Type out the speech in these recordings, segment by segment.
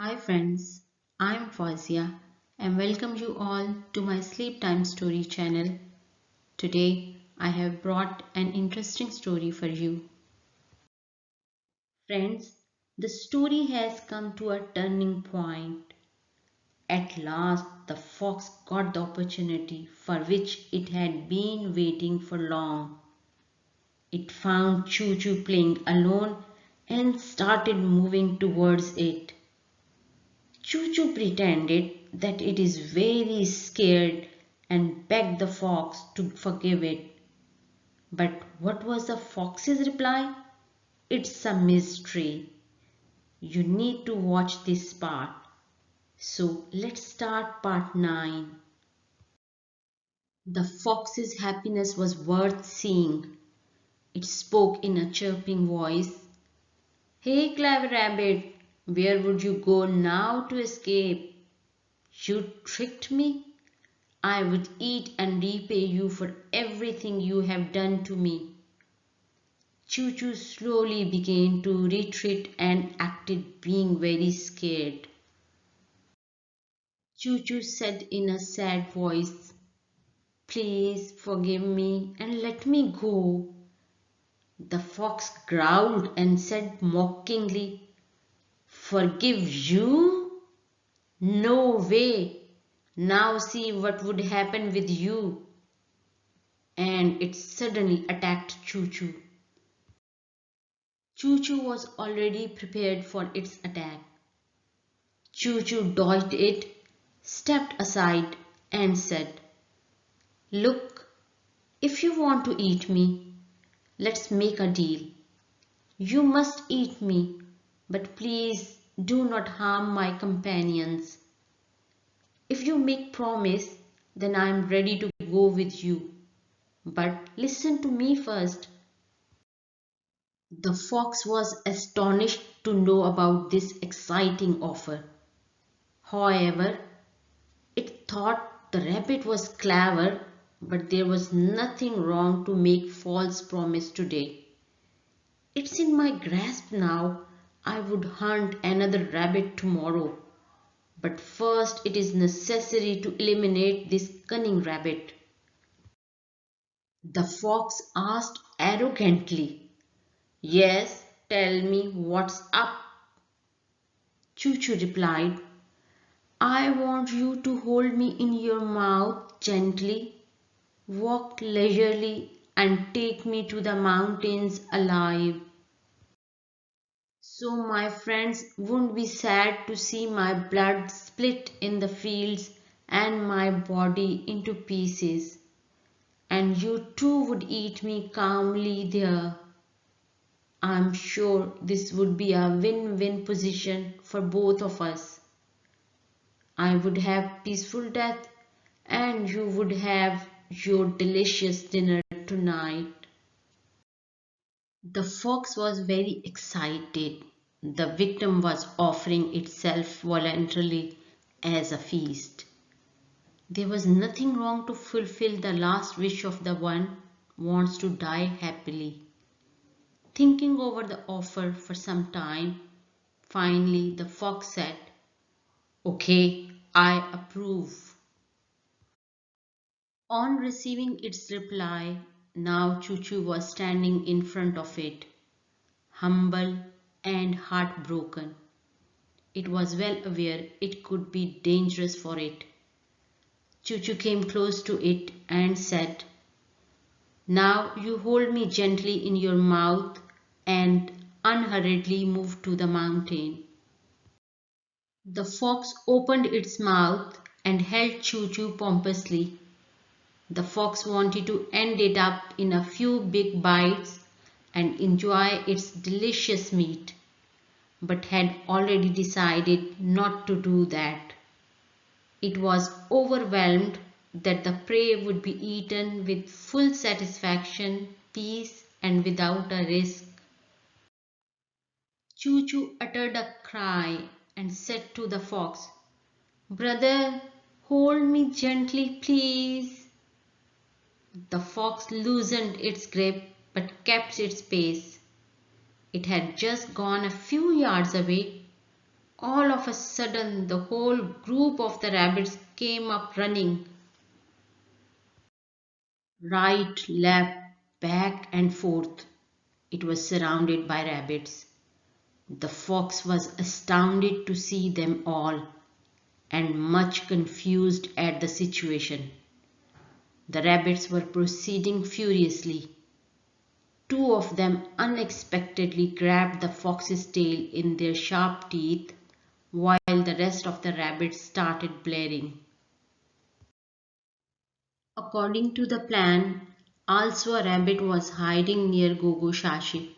Hi friends, I am Fazia and welcome you all to my Sleep Time Story channel. Today I have brought an interesting story for you. Friends, the story has come to a turning point. At last the fox got the opportunity for which it had been waiting for long. It found Choo Choo playing alone and started moving towards it. Choo-Choo pretended that it is very scared and begged the fox to forgive it. But what was the fox's reply? It's a mystery. You need to watch this part. So let's start part 9. The fox's happiness was worth seeing. It spoke in a chirping voice. Hey, clever rabbit, where would you go now to escape? You tricked me. I would eat and repay you for everything you have done to me. Choo Choo slowly began to retreat and acted being very scared. Choo Choo said in a sad voice, Please forgive me and let me go. The fox growled and said mockingly, Forgive you? No way. Now see what would happen with you. And it suddenly attacked Choo Choo. Choo Choo was already prepared for its attack. Choo Choo dodged it, stepped aside, and said, Look, if you want to eat me, let's make a deal. You must eat me, but please do not harm my companions. If you make promise, then I am ready to go with you. But listen to me first. The fox was astonished to know about this exciting offer. However, it thought the rabbit was clever, but there was nothing wrong to make false promise today. It's in my grasp now. I would hunt another rabbit tomorrow. But first it is necessary to eliminate this cunning rabbit. The fox asked arrogantly, Yes, tell me what's up. Choo Choo replied, I want you to hold me in your mouth gently, walk leisurely, and take me to the mountains alive. So my friends won't be sad to see my blood split in the fields and my body into pieces. And you too would eat me calmly there. I'm sure this would be a win-win position for both of us. I would have peaceful death and you would have your delicious dinner tonight. The fox was very excited. The victim was offering itself voluntarily as a feast. There was nothing wrong to fulfill the last wish of the one who wants to die happily. Thinking over the offer for some time, finally the fox said, Okay, I approve. On receiving its reply, now Choo Choo was standing in front of it, humble and heartbroken. It was well aware it could be dangerous for it. Choo Choo came close to it and said, Now you hold me gently in your mouth and unhurriedly move to the mountain. The fox opened its mouth and held Choo Choo pompously. The fox wanted to end it up in a few big bites and enjoy its delicious meat, but had already decided not to do that. It was overwhelmed that the prey would be eaten with full satisfaction, peace, and without a risk. Choo Choo uttered a cry and said to the fox, Brother, hold me gently, please. The fox loosened its grip but kept its pace. It had just gone a few yards away. All of a sudden, the whole group of the rabbits came up running. Right, left, back, and forth. It was surrounded by rabbits. The fox was astounded to see them all and much confused at the situation. The rabbits were proceeding furiously. Two of them unexpectedly grabbed the fox's tail in their sharp teeth, while the rest of the rabbits started blaring. According to the plan, also a rabbit was hiding near Gogo Shashi.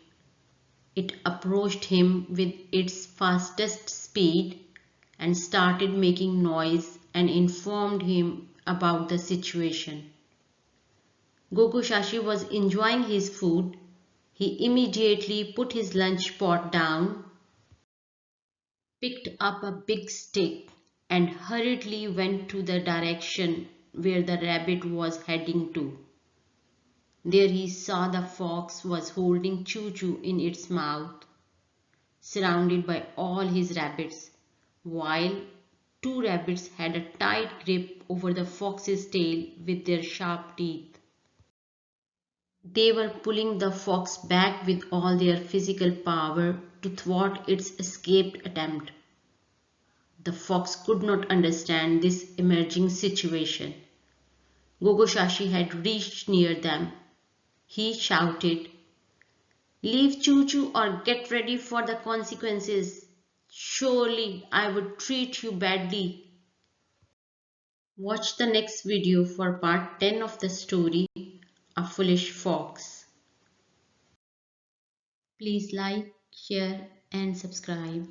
It approached him with its fastest speed and started making noise and informed him about the situation. Gogo Shashi was enjoying his food. He immediately put his lunch pot down, picked up a big stick, and hurriedly went to the direction where the rabbit was heading to. There he saw the fox was holding Choo Choo in its mouth, surrounded by all his rabbits, while two rabbits had a tight grip over the fox's tail with their sharp teeth. They were pulling the fox back with all their physical power to thwart its escaped attempt. The fox could not understand this emerging situation. Gogo Shashi had reached near them. He shouted, "Leave Choo Choo or get ready for the consequences. Surely I would treat you badly." Watch the next video for part 10 of the story, A Foolish Fox. Please like, share and subscribe.